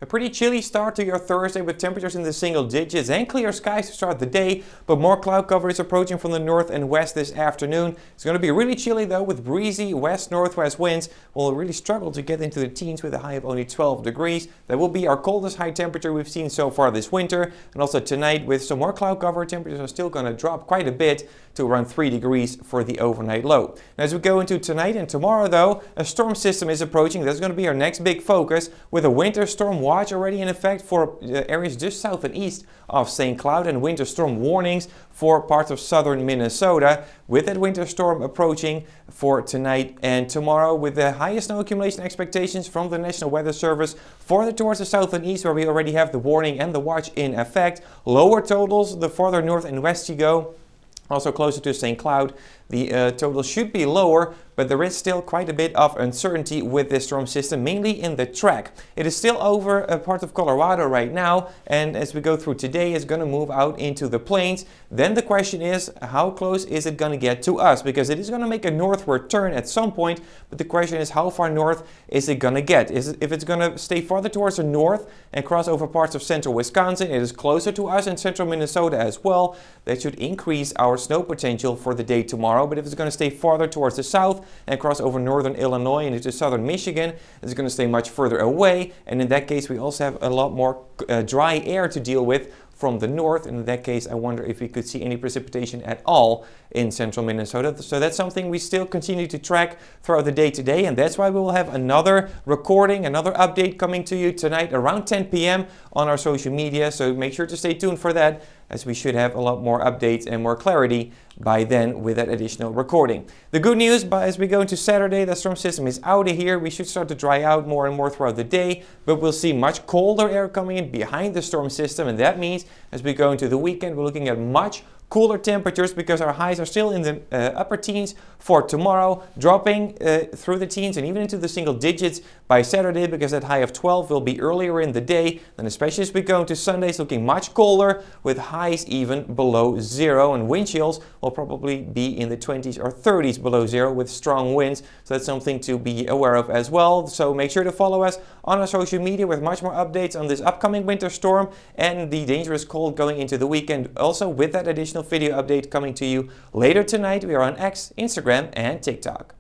A pretty chilly start to your Thursday with temperatures in the single digits and clear skies to start the day, but more cloud cover is approaching from the north and west this afternoon. It's going to be really chilly though with breezy west-northwest winds. We'll really struggle to get into the teens with a high of only 12 degrees. That will be our coldest high temperature we've seen so far this winter. And also tonight with some more cloud cover, temperatures are still going to drop quite a bit to around 3 degrees for the overnight low. Now, as we go into tonight and tomorrow though, a storm system is approaching. That's going to be our next big focus with a winter storm watch already in effect for areas just south and east of St. Cloud and winter storm warnings for parts of southern Minnesota, with that winter storm approaching for tonight and tomorrow, with the highest snow accumulation expectations from the National Weather Service further towards the south and east where we already have the warning and the watch in effect. Lower totals the farther north and west you go. Also closer to St. Cloud, the total should be lower, but there is still quite a bit of uncertainty with this storm system, mainly in the track. It is still over a part of Colorado right now, and as we go through today, it's going to move out into the plains. Then the question is, how close is it going to get to us? Because it is going to make a northward turn at some point, but the question is, how far north is it going to get? If it's going to stay farther towards the north and cross over parts of central Wisconsin, it is closer to us in central Minnesota as well. That should increase our snow potential for the day tomorrow. But if it's going to stay farther towards the south and cross over northern Illinois and into southern Michigan, it's going to stay much further away. And in that case, we also have a lot more dry air to deal with from the north. And in that case, I wonder if we could see any precipitation at all in central Minnesota. So that's something we still continue to track throughout the day today. And that's why we will have another recording, another update coming to you tonight around 10 p.m. on our social media. So make sure to stay tuned for that, as we should have a lot more updates and more clarity by then with that additional recording. The good news, as we go into Saturday, the storm system is out of here. We should start to dry out more and more throughout the day, but we'll see much colder air coming in behind the storm system, and that means as we go into the weekend, we're looking at much cooler temperatures because our highs are still in the upper teens for tomorrow, dropping through the teens and even into the single digits by Saturday, because that high of 12 will be earlier in the day. And especially as we go into Sundays, looking much colder with highs even below zero, and wind chills will probably be in the 20s or 30s below zero with strong winds. So that's something to be aware of as well. So make sure to follow us on our social media with much more updates on this upcoming winter storm and the dangerous cold going into the weekend. Also with that additional video update coming to you later tonight. We are on X, Instagram, and TikTok.